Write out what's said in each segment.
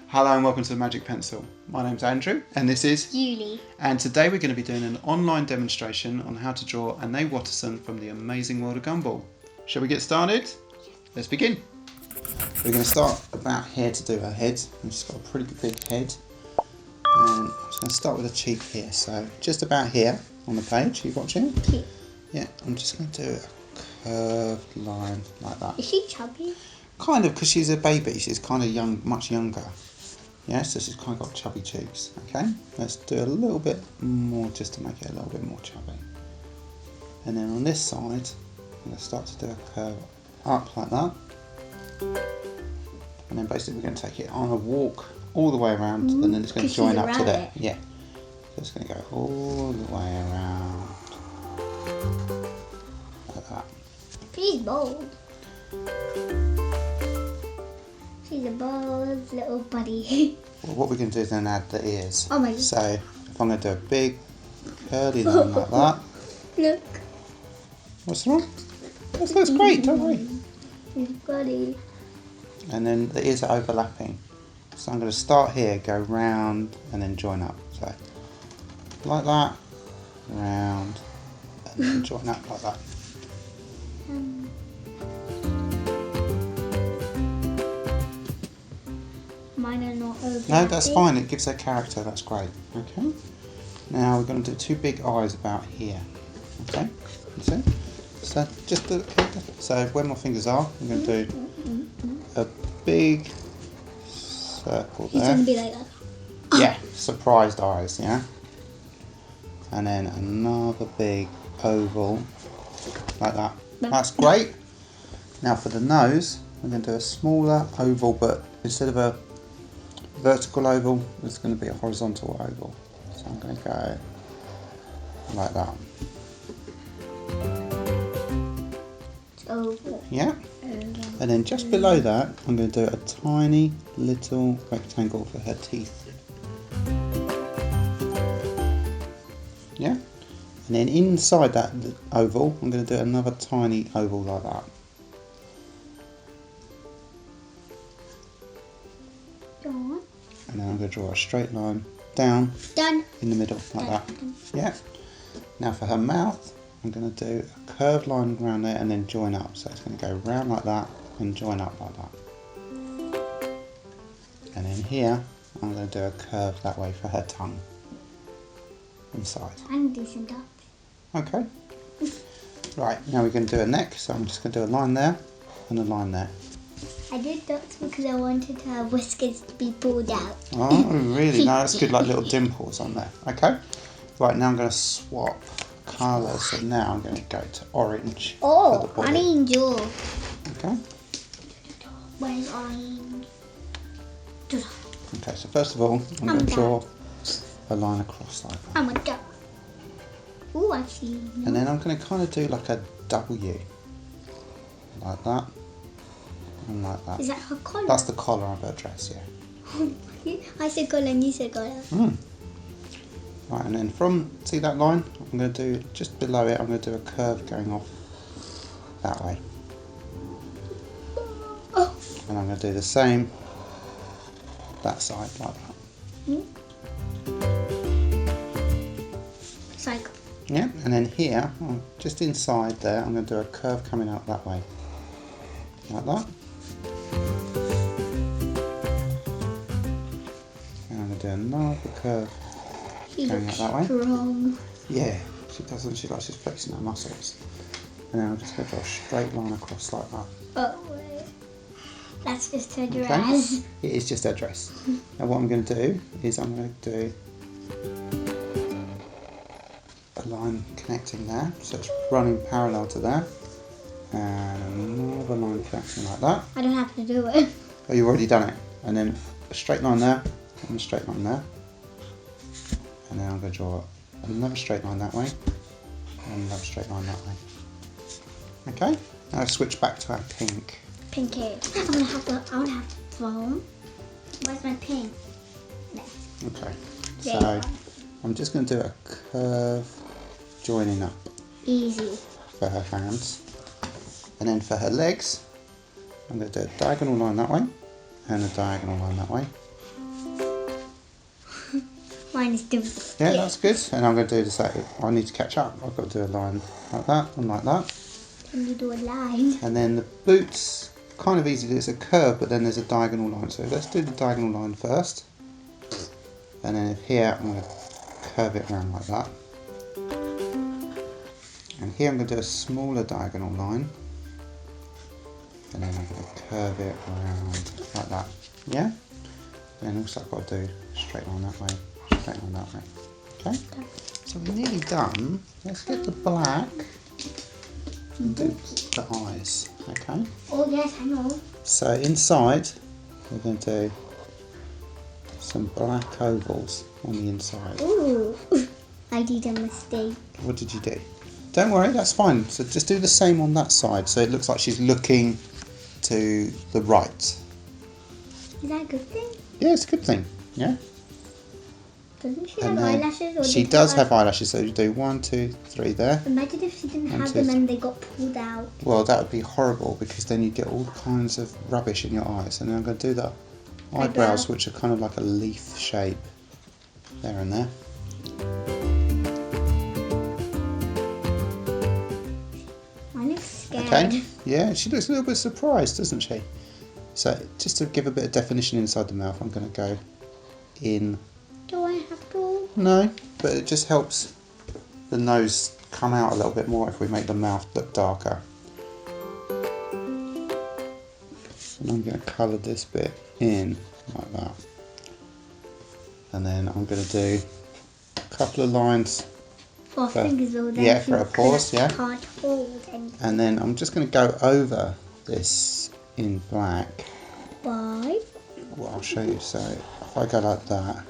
Hello and welcome to the Magic Pencil. My name's Andrew and this is Julie. And today we're going to be doing an online demonstration on how to draw Anais Watterson from the Amazing World of Gumball. Shall we get started? Let's begin. We're going to start about here to do her head. She's got a pretty big head. And I'm just going to start with a cheek here. So just about here on the page. Are you watching? Okay. Yeah, I'm just going to do a curved line like that. Is she chubby? Kind of, because she's a baby. She's kind of young, much younger. Yeah, so she's kind of got chubby cheeks. Okay, let's do a little bit more just to make it a little bit more chubby. And then on this side, I'm going to start to do a curve up like that. And then basically we're going to take it on a walk all the way around, and then it's going to join up to there. Yeah, so it's going to go all the way around like that. She's bold. She's a bold little buddy. Well, what we're going to do is then add the ears. Oh my God. So if I'm going to do a big curly line like that. Look. What's wrong? This looks great, don't worry. She's buddy. And then the ears are overlapping. So I'm going to start here, go round and then join up. So like that, round, and then join up like that. Mine are not overlapping. No, that's fine. It gives her character. That's great. Okay. Now we're going to do two big eyes about here. Okay. You see? So just do, so where my fingers are, I'm going to do a big circle He's there. going to be like that. Yeah, surprised eyes. Yeah. And then another big oval like that. That's great. Now for the nose, we're going to do a smaller oval, but instead of a vertical oval, it's going to be a horizontal oval. So I'm going to go like that. Oval. Yeah. And then just below that, I'm going to do a tiny little rectangle for her teeth. Yeah. And then inside that oval, I'm going to do another tiny oval like that. And then I'm going to draw a straight line down in the middle like that. Yeah. Now for her mouth, I'm going to do a curved line around there and then join up. So it's going to go round like that and join up like that. And then here, I'm going to do a curve that way for her tongue inside. And decent up. Okay. Right, now we're going to do a neck. So I'm just going to do a line there and a line there. I did dots because I wanted her whiskers to be pulled out. Oh, really? No, that's good, like little dimples on there. Okay. Right, now I'm going to swap colours. So now I'm going to go to orange for the body. Orange. Okay. Where's orange? Okay, so first of all, I'm going to draw a line across like that. I'm a duck. Ooh, actually. No. And then I'm going to kind of do like a W. Like that. And like that. Is that her collar? That's the collar of her dress, yeah. I said collar and you said collar. Right, and then from, see that line? I'm going to do, just below it, I'm going to do a curve going off that way. Oh. And I'm going to do the same that side, like that. Cycle. Yeah, and then here, just inside there, I'm going to do a curve coming out that way. Like that. And I'm going to do another curve going out that way. Strong. Yeah, she doesn't. She likes just flexing her muscles. And then I'm just going to draw a straight line across like that. Oh, wait. That's just her dress. Okay? It is just her dress. Now what I'm going to do is I'm going to do a line connecting there, so it's running parallel to there. And another line connecting like that. I don't have to do it. Oh, you've already done it. And then a straight line there, and a straight line there. And then I'm going to draw another straight line that way, and another straight line that way. Okay, now switch back to our pink. Pink hair. I'm gonna have to phone. Where's my pink? No. Okay, so I'm just going to do a curve joining up. Easy. For her hands. And then for her legs, I'm going to do a diagonal line that way and a diagonal line that way. line is too Yeah, that's good. And I'm going to do the same. I need to catch up. I've got to do a line like that and like that. Can you do a line? And then the boots, kind of easy to do. It's a curve, but then there's a diagonal line. So let's do the diagonal line first. And then here I'm going to curve it around like that. And here I'm going to do a smaller diagonal line. And then I'm going to curve it around like that. Yeah? And then also I've got to do straight line that way, straight line that way. Okay? So we're nearly done. Let's get the black and do the eyes. Okay? Oh yes, I know. So inside we're going to do some black ovals on the inside. Ooh, I did a mistake. What did you do? Don't worry, that's fine. So just do the same on that side so it looks like she's looking to the right. Is that a good thing? Yeah, it's a good thing. Yeah? Doesn't she have eyelashes? Or She does have eyelashes, so you do 1, 2, 3 there. Imagine if she didn't have them and they got pulled out. Well, that would be horrible because then you get all kinds of rubbish in your eyes. And then I'm going to do the eyebrows, which are kind of like a leaf shape there and there. I look scared. Okay, yeah, she looks a little bit surprised, doesn't she? So just to give a bit of definition inside the mouth, I'm going to go in. Do I have to? No, but it just helps the nose come out a little bit more if we make the mouth look darker. And I'm going to colour this bit in like that. And then I'm going to do a couple of lines. For fingers all day. Yeah, for a pause, yeah. Can't hold anything. And then I'm just going to go over this in black. Why? Well, I'll show you. So if I go like that,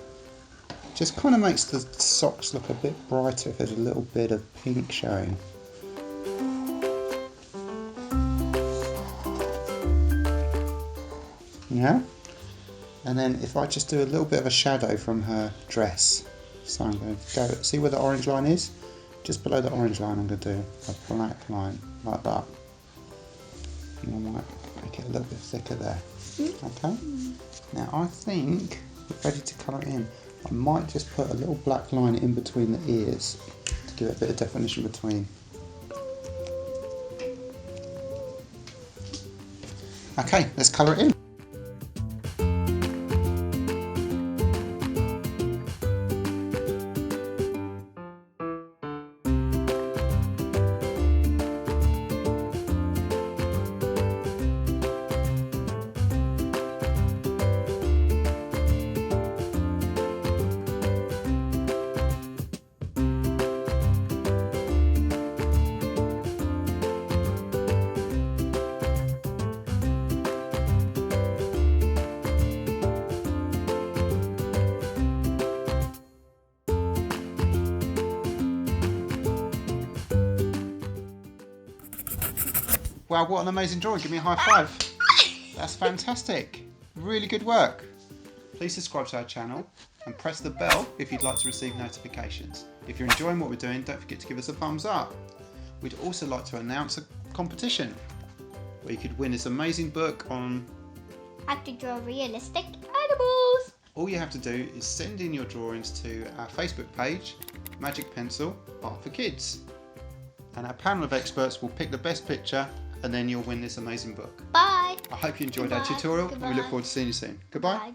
just kind of makes the socks look a bit brighter if there's a little bit of pink showing. Yeah? And then if I just do a little bit of a shadow from her dress. So I'm going to go, see where the orange line is? Just below the orange line I'm going to do a black line like that. And I might make it a little bit thicker there. Okay? Now I think we're ready to colour it in. I might just put a little black line in between the ears to give it a bit of definition between. Okay, let's colour it in. Wow, what an amazing drawing. Give me a high five. That's fantastic. Really good work. Please subscribe to our channel and press the bell if you'd like to receive notifications. If you're enjoying what we're doing, don't forget to give us a thumbs up. We'd also like to announce a competition where you could win this amazing book on how to draw realistic animals. All you have to do is send in your drawings to our Facebook page, Magic Pencil Art for Kids. And our panel of experts will pick the best picture and then you'll win this amazing book. Bye. I hope you enjoyed our tutorial and we look forward to seeing you soon. Goodbye. Bye.